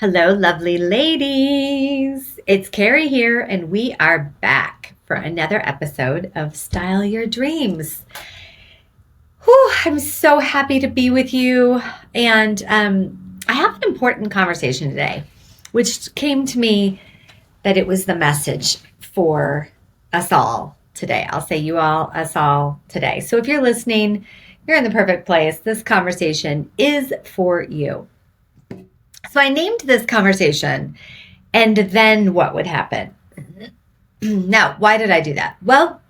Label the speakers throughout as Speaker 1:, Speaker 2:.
Speaker 1: Hello, lovely ladies. It's Keri here, and we are back for another episode of Style Your Dreams. Whew, I'm so happy to be with you. And I have an important conversation today, which came to me that it was the message for us all today. I'll say you all, us all today. So if you're listening, you're in the perfect place. This conversation is for you. So I named this conversation, and then what would happen? Now, why did I do that? Well,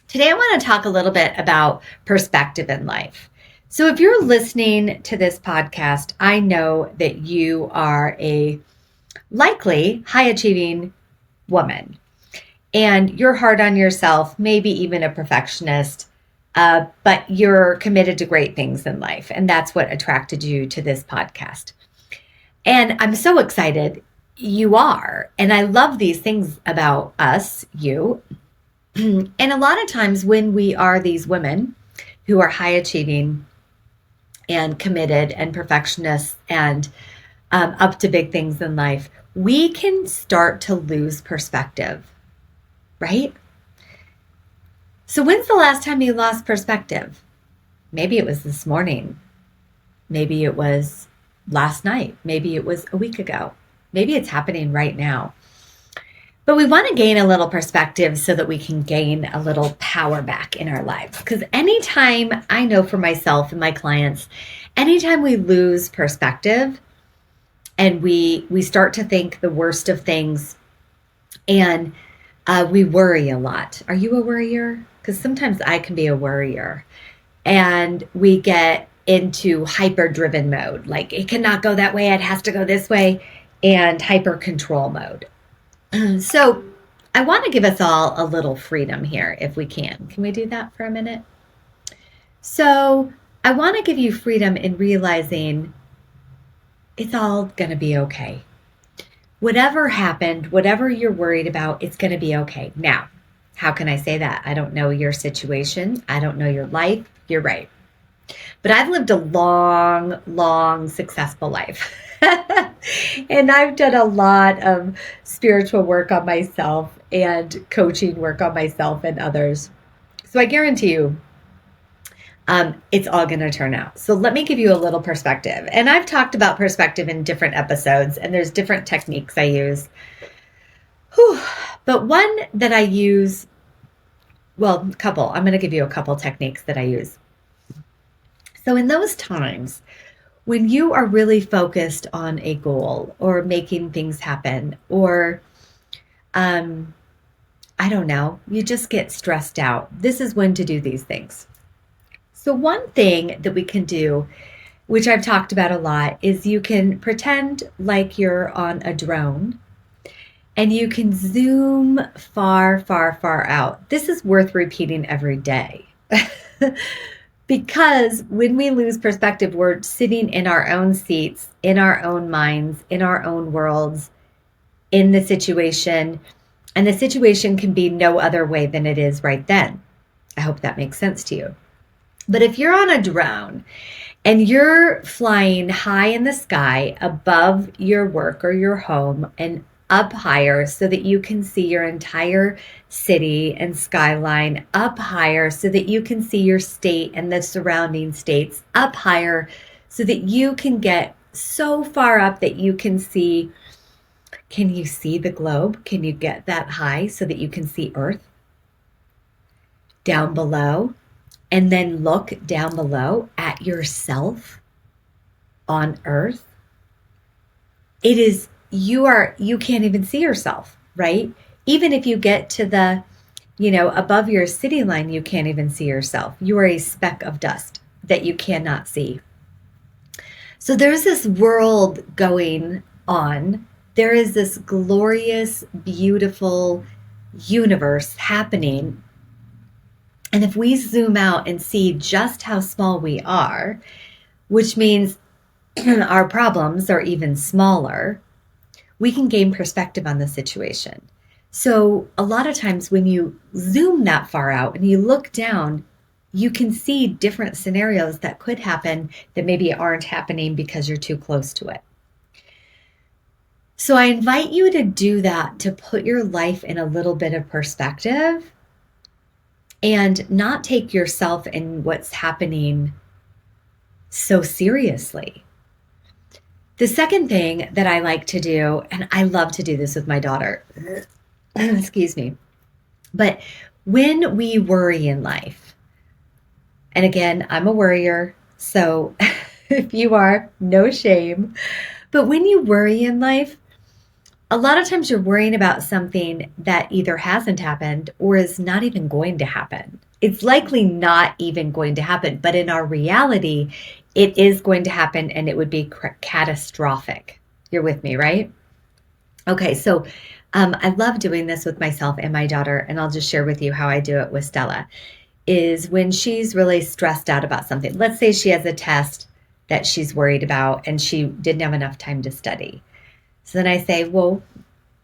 Speaker 1: today I want to talk a little bit about perspective in life. So if you're listening to this podcast, I know that you are a likely high achieving woman, and you're hard on yourself, maybe even a perfectionist, but you're committed to great things in life. And that's what attracted you to this podcast. And I'm so excited you are. And I love these things about us, you. And a lot of times when we are these women who are high achieving and committed and perfectionists and up to big things in life, we can start to lose perspective, right? So when's the last time you lost perspective? Maybe it was this morning. Maybe it was last night. Maybe it was a week ago. Maybe it's happening right now. But we want to gain a little perspective so that we can gain a little power back in our lives. Because anytime, I know for myself and my clients, anytime we lose perspective and we start to think the worst of things and we worry a lot. Are you a worrier? Because sometimes I can be a worrier. And we get into hyper-driven mode. Like it cannot go that way, it has to go this way, and hyper-control mode. So I want to give us all a little freedom here if we can. Can we do that for a minute? So I want to give you freedom in realizing it's all going to be okay. Whatever happened, whatever you're worried about, it's going to be okay. Now, how can I say that? I don't know your situation. I don't know your life. You're right. But I've lived a long, successful life. And I've done a lot of spiritual work on myself and coaching work on myself and others. So I guarantee you, it's all going to turn out. So let me give you a little perspective. And I've talked about perspective in different episodes, and there's different techniques I use. But one that I use, well, a couple. I'm going to give you a couple techniques that I use. So in those times when you are really focused on a goal or making things happen, or I don't know, you just get stressed out, this is when to do these things. So one thing that we can do, which I've talked about a lot, is you can pretend like you're on a drone and you can zoom far out. This is worth repeating every day. Because when we lose perspective, we're sitting in our own seats, in our own minds, in our own worlds, in the situation. And the situation can be no other way than it is right then. I hope that makes sense to you. But if you're on a drone and you're flying high in the sky above your work or your home and up higher so that you can see your entire city and skyline, up higher so that you can see your state and the surrounding states, up higher so that you can get so far up that you can see. Can you see the globe? Can you get that high so that you can see Earth down below? And then look down below at yourself on Earth. It is, you can't even see yourself, right? Even if you get to the, above your city line, you can't even see yourself. You are a speck of dust that you cannot see. So there's this world going on. There is this glorious, beautiful universe happening. And if we zoom out and see just how small we are, which means our problems are even smaller, we can gain perspective on the situation. So a lot of times when you zoom that far out and you look down, you can see different scenarios that could happen that maybe aren't happening because you're too close to it. So I invite you to do that, to put your life in a little bit of perspective and not take yourself and what's happening so seriously. The second thing that I like to do, and I love to do this with my daughter, excuse me, but when we worry in life, and again, I'm a worrier, so if you are, no shame, but when you worry in life, a lot of times you're worrying about something that either hasn't happened or is not even going to happen. It's likely not even going to happen, but in our reality, it is going to happen and it would be catastrophic. You're with me, right? Okay, so I love doing this with myself and my daughter, and I'll just share with you how I do it with Stella, is when she's really stressed out about something. Let's say she has a test that she's worried about and she didn't have enough time to study. So then I say, well,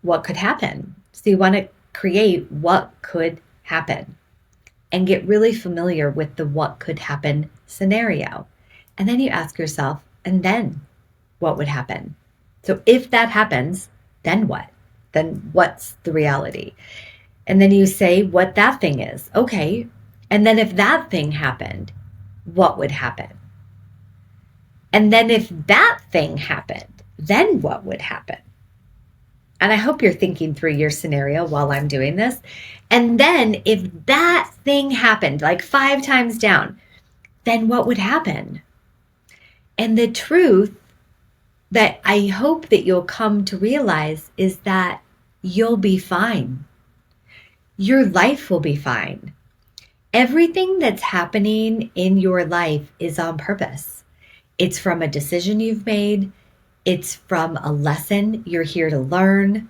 Speaker 1: what could happen? So you want to create what could happen and get really familiar with the what could happen scenario. And then you ask yourself, and then what would happen? So if that happens, then what? Then what's the reality? And then you say what that thing is. Okay. And then if that thing happened, what would happen? And then if that thing happened, then what would happen? And I hope you're thinking through your scenario while I'm doing this. And then if that thing happened, like 5 times down, then what would happen? And the truth that I hope that you'll come to realize is that you'll be fine. Your life will be fine. Everything that's happening in your life is on purpose. It's from a decision you've made. It's from a lesson you're here to learn.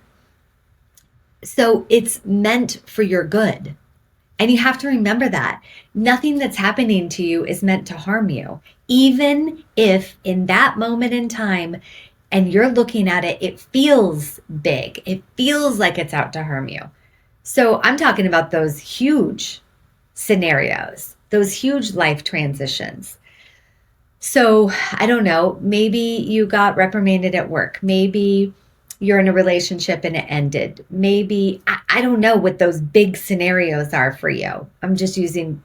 Speaker 1: So it's meant for your good. And you have to remember that. Nothing that's happening to you is meant to harm you. Even if in that moment in time, and you're looking at it, it feels big. It feels like it's out to harm you. So I'm talking about those huge scenarios, those huge life transitions. So I don't know, maybe you got reprimanded at work. Maybe you're in a relationship and it ended. Maybe, I don't know what those big scenarios are for you. I'm just using,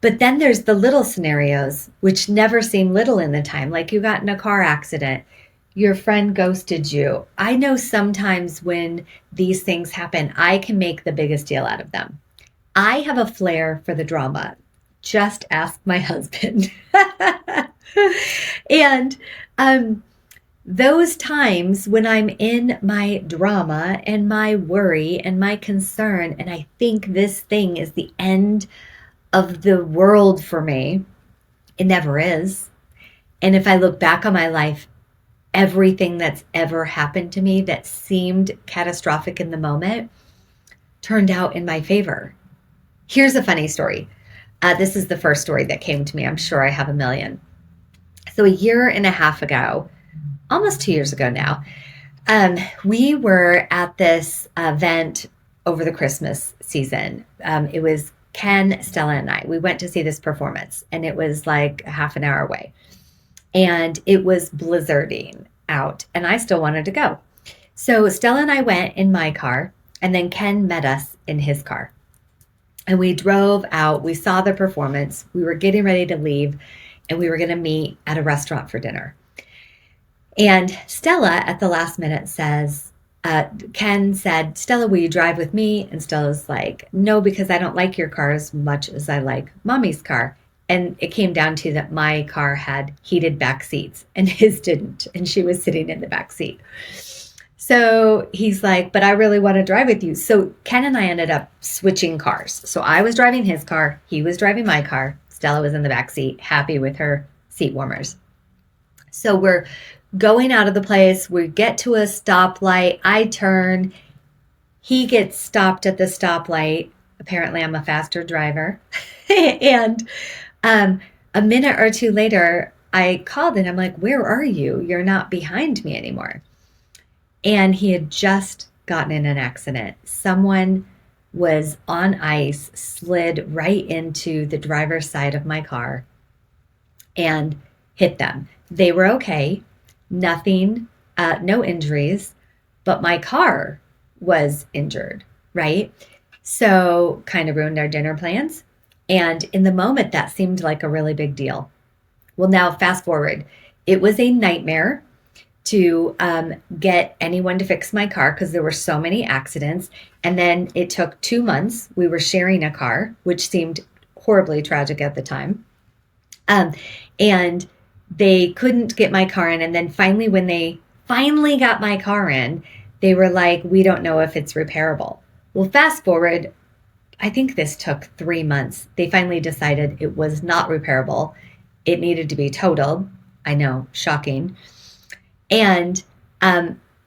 Speaker 1: but then there's the little scenarios, which never seem little in the time. Like you got in a car accident, your friend ghosted you. I know sometimes when these things happen, I can make the biggest deal out of them. I have a flair for the drama. Just ask my husband. And those times when I'm in my drama and my worry and my concern, and I think this thing is the end of the world for me, it never is. And if I look back on my life, everything that's ever happened to me that seemed catastrophic in the moment turned out in my favor. Here's a funny story. This is the first story that came to me. I'm sure I have a million. So 1.5 years ago, almost 2 years ago now, we were at this event over the Christmas season. It was Ken, Stella, and I. We went to see this performance, and it was like a half an hour away. And it was blizzarding out, and I still wanted to go. So Stella and I went in my car, and then Ken met us in his car. And we drove out. We saw the performance. We were getting ready to leave, and we were going to meet at a restaurant for dinner. And Stella, at the last minute, Ken said, Stella, will you drive with me? And Stella's like, no, because I don't like your car as much as I like mommy's car. And it came down to that my car had heated back seats and his didn't. And she was sitting in the back seat. So he's like, but I really want to drive with you. So Ken and I ended up switching cars. So I was driving his car. He was driving my car. Stella was in the back seat, happy with her seat warmers. So we're going out of the place. We get to a stoplight. I turn. He gets stopped at the stoplight. Apparently, I'm a faster driver. And a minute or two later, I called and I'm like, where are you? You're not behind me anymore. And he had just gotten in an accident. Someone was on ice, slid right into the driver's side of my car and hit them. They were okay. Nothing no injuries, but my car was injured, right? So kind of ruined our dinner plans. And in the moment, that seemed like a really big deal. Well, now fast forward, it was a nightmare to get anyone to fix my car because there were so many accidents. And then it took 2 months. We were sharing a car, which seemed horribly tragic at the time. And they couldn't get my car in. And then finally, when they finally got my car in, they were like, we don't know if it's repairable. Well, fast forward, I think this took 3 months. They finally decided it was not repairable. It needed to be totaled. I know, shocking. And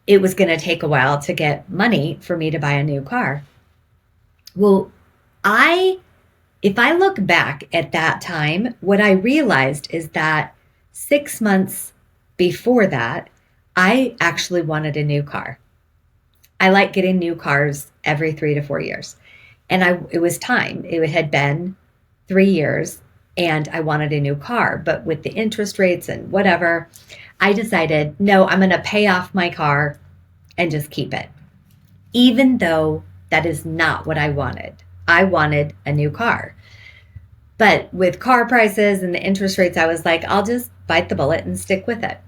Speaker 1: it was going to take a while to get money for me to buy a new car. Well, if I look back at that time, what I realized is that 6 months before that, I actually wanted a new car. I like getting new cars every 3 to 4 years. And it was time. It had been 3 years and I wanted a new car. But with the interest rates and whatever, I decided, no, I'm going to pay off my car and just keep it. Even though that is not what I wanted. I wanted a new car. But with car prices and the interest rates, I was like, I'll just bite the bullet and stick with it.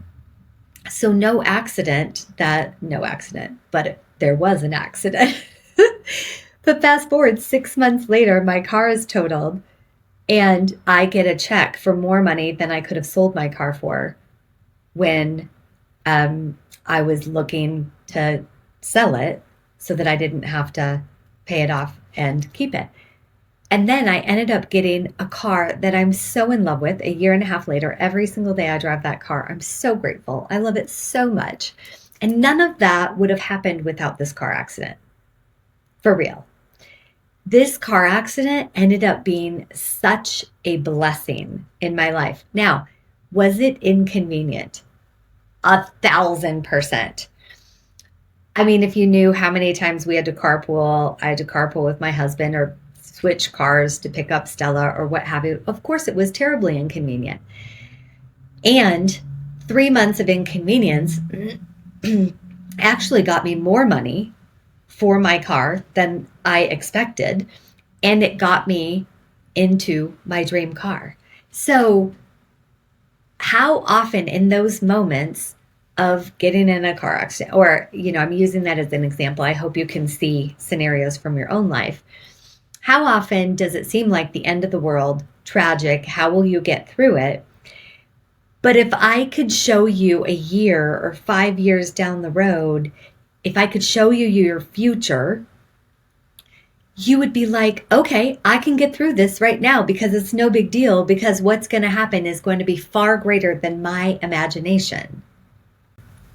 Speaker 1: So no accident, but there was an accident. But fast forward 6 months later, my car is totaled and I get a check for more money than I could have sold my car for when I was looking to sell it so that I didn't have to pay it off and keep it. And then I ended up getting a car that I'm so in love with. A year and a half later, every single day I drive that car. I'm so grateful. I love it so much. And none of that would have happened without this car accident. For real. This car accident ended up being such a blessing in my life. Now, was it inconvenient? 1,000%. I mean, if you knew how many times we had to carpool, I had to carpool with my husband or switch cars to pick up Stella or what have you. Of course, it was terribly inconvenient. And 3 months of inconvenience actually got me more money for my car than I expected. And it got me into my dream car. So how often in those moments of getting in a car accident, or, I'm using that as an example. I hope you can see scenarios from your own life. How often does it seem like the end of the world, tragic? How will you get through it? But if I could show you a year or 5 years down the road, if I could show you your future, you would be like, okay, I can get through this right now because it's no big deal, because what's going to happen is going to be far greater than my imagination.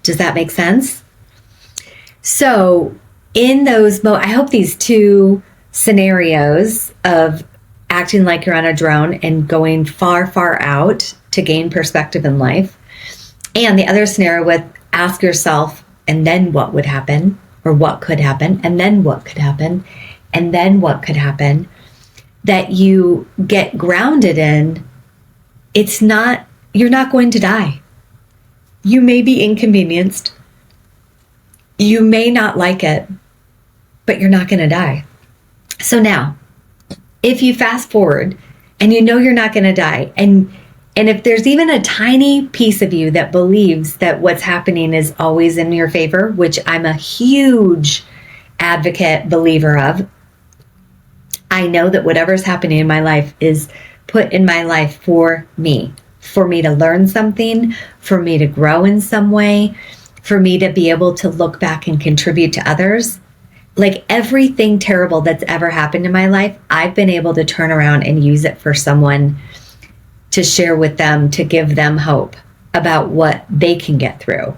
Speaker 1: Does that make sense? So in those, I hope these two scenarios of acting like you're on a drone and going far, far out to gain perspective in life, and the other scenario with ask yourself, and then what would happen, or what could happen, and then what could happen, and then what could happen, that you get grounded in. You're not going to die. You may be inconvenienced. You may not like it, but you're not going to die. So now, if you fast forward and you know you're not going to die, and if there's even a tiny piece of you that believes that what's happening is always in your favor, which I'm a huge advocate, believer of, I know that whatever's happening in my life is put in my life for me to learn something, for me to grow in some way, for me to be able to look back and contribute to others. Like everything terrible that's ever happened in my life, I've been able to turn around and use it for someone to share with them, to give them hope about what they can get through.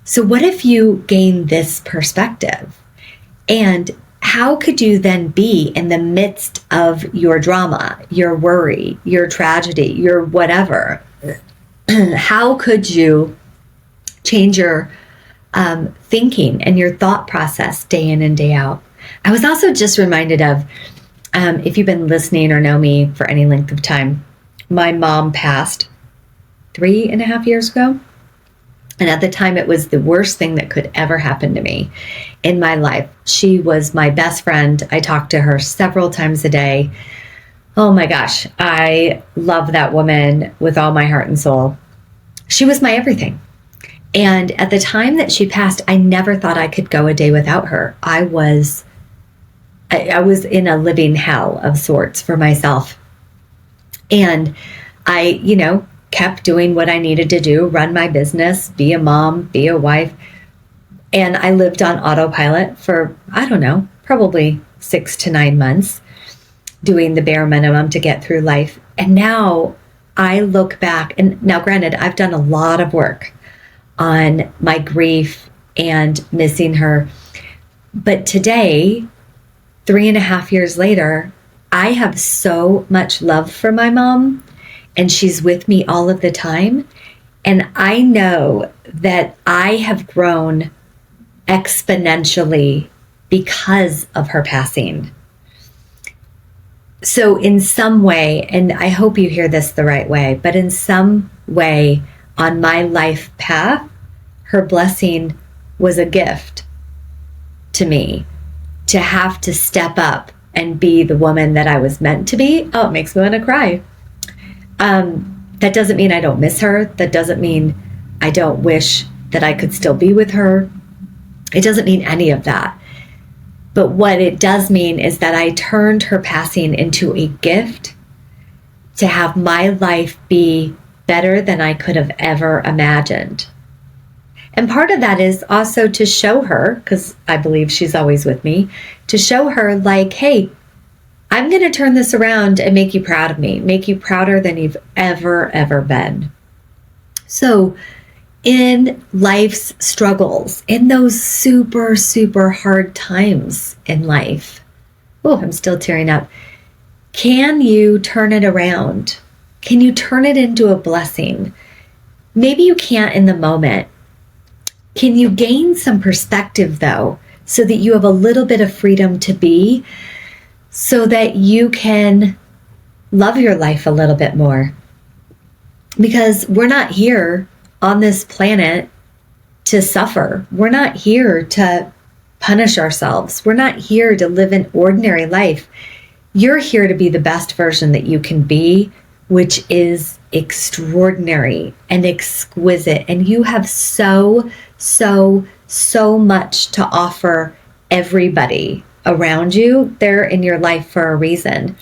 Speaker 1: So what if you gain this perspective? And how could you then be in the midst of your drama, your worry, your tragedy, your whatever? How could you change your thinking and your thought process day in and day out? I was also just reminded of, if you've been listening or know me for any length of time, my mom passed 3.5 years ago. And at the time, it was the worst thing that could ever happen to me in my life. She was my best friend. I talked to her several times a day. Oh my gosh, I love that woman with all my heart and soul. She was my everything. And at the time that she passed, I never thought I could go a day without her. I was in a living hell of sorts for myself. And I, kept doing what I needed to do, run my business, be a mom, be a wife. And I lived on autopilot for, probably 6 to 9 months, doing the bare minimum to get through life. And now I look back, and now granted, I've done a lot of work on my grief and missing her. But today, 3.5 years later, I have so much love for my mom, and she's with me all of the time. And I know that I have grown exponentially because of her passing. So in some way, and I hope you hear this the right way, but in some way on my life path, her blessing was a gift to me to have to step up and be the woman that I was meant to be. Oh, it makes me want to cry. That doesn't mean I don't miss her. That doesn't mean I don't wish that I could still be with her. It doesn't mean any of that. But what it does mean is that I turned her passing into a gift to have my life be better than I could have ever imagined. And part of that is also to show her, because I believe she's always with me, to show her like, hey, I'm going to turn this around and make you proud of me, make you prouder than you've ever been. So in life's struggles, in those super, super hard times in life, oh, I'm still tearing up. Can you turn it around? Can you turn it into a blessing? Maybe you can't in the moment. Can you gain some perspective though, so that you have a little bit of freedom to be, so that you can love your life a little bit more? Because we're not here on this planet to suffer. We're not here to punish ourselves. We're not here to live an ordinary life. You're here to be the best version that you can be, which is extraordinary and exquisite. And you have so much to offer everybody around you. They're in your life for a reason.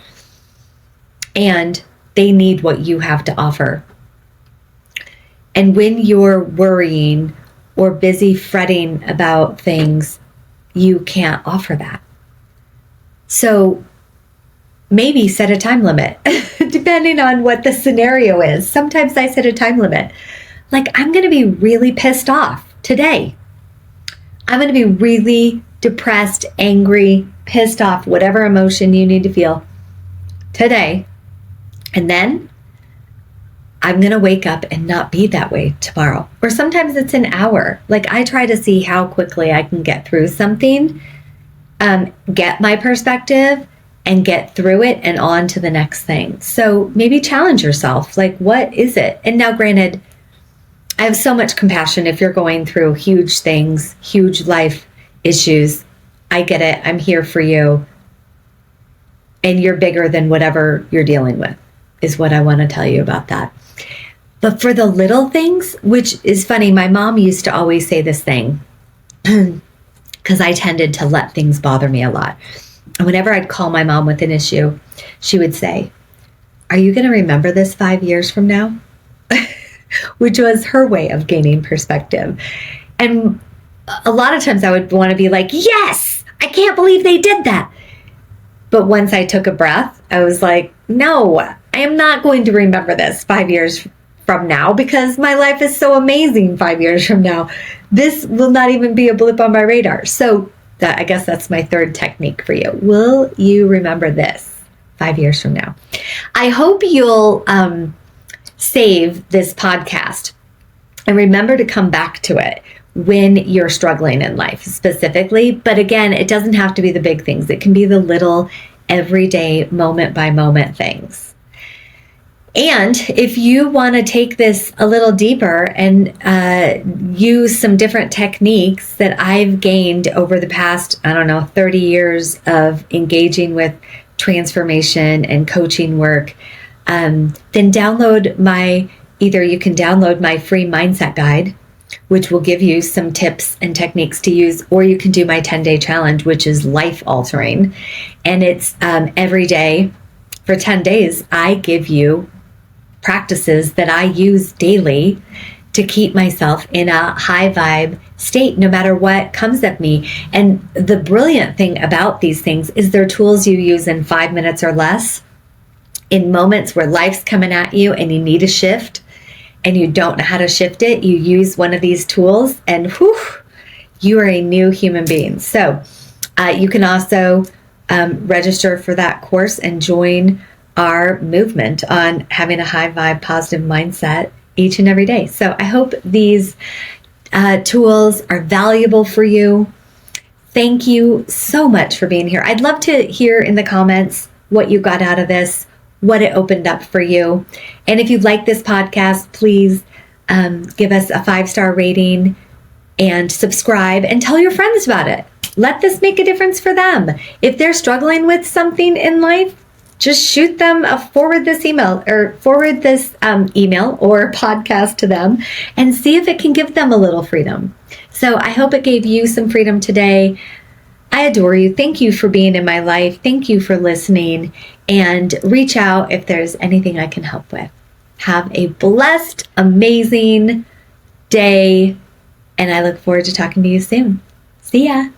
Speaker 1: And they need what you have to offer. And when you're worrying or busy fretting about things, you can't offer that. So maybe set a time limit, depending on what the scenario is. Sometimes I set a time limit. Like, I'm going to be really pissed off today. I'm going to be really depressed, angry, pissed off, whatever emotion you need to feel today. And then I'm going to wake up and not be that way tomorrow. Or sometimes it's an hour. Like, I try to see how quickly I can get through something, get my perspective, and get through it and on to the next thing. So maybe challenge yourself. Like, what is it? And now, granted, I have so much compassion if you're going through huge things, huge life issues. I get it. I'm here for you. And you're bigger than whatever you're dealing with, is what I want to tell you about that. But for the little things, which is funny, my mom used to always say this thing, because I tended to let things bother me a lot. And whenever I'd call my mom with an issue, she would say, "Are you going to remember this 5 years from now?" Which was her way of gaining perspective. And a lot of times I would want to be like, yes, I can't believe they did that. But once I took a breath, I was like, no, I am not going to remember this 5 years from now, because my life is so amazing 5 years from now. This will not even be a blip on my radar. So I guess that's my third technique for you. Will you remember this 5 years from now? I hope you'll save this podcast and remember to come back to it when you're struggling in life specifically. But again, it doesn't have to be the big things. It can be the little everyday moment by moment things. And if you want to take this a little deeper and use some different techniques that I've gained over the past, 30 years of engaging with transformation and coaching work, then either you can download my free mindset guide, which will give you some tips and techniques to use, or you can do my 10-day challenge, which is life altering. And it's every day for 10 days, I give you practices that I use daily to keep myself in a high vibe state, no matter what comes at me. And the brilliant thing about these things is they're tools you use in 5 minutes or less, in moments where life's coming at you and you need a shift and you don't know how to shift it. You use one of these tools and whew, you are a new human being. So you can also register for that course and join our movement on having a high vibe, positive mindset each and every day. So I hope these tools are valuable for you. Thank you so much for being here. I'd love to hear in the comments what you got out of this, what it opened up for you. And if you like this podcast, please give us a 5-star rating and subscribe and tell your friends about it. Let this make a difference for them. If they're struggling with something in life, just shoot them forward this email or podcast to them and see if it can give them a little freedom. So I hope it gave you some freedom today. I adore you. Thank you for being in my life. Thank you for listening, and reach out if there's anything I can help with. Have a blessed, amazing day, and I look forward to talking to you soon. See ya.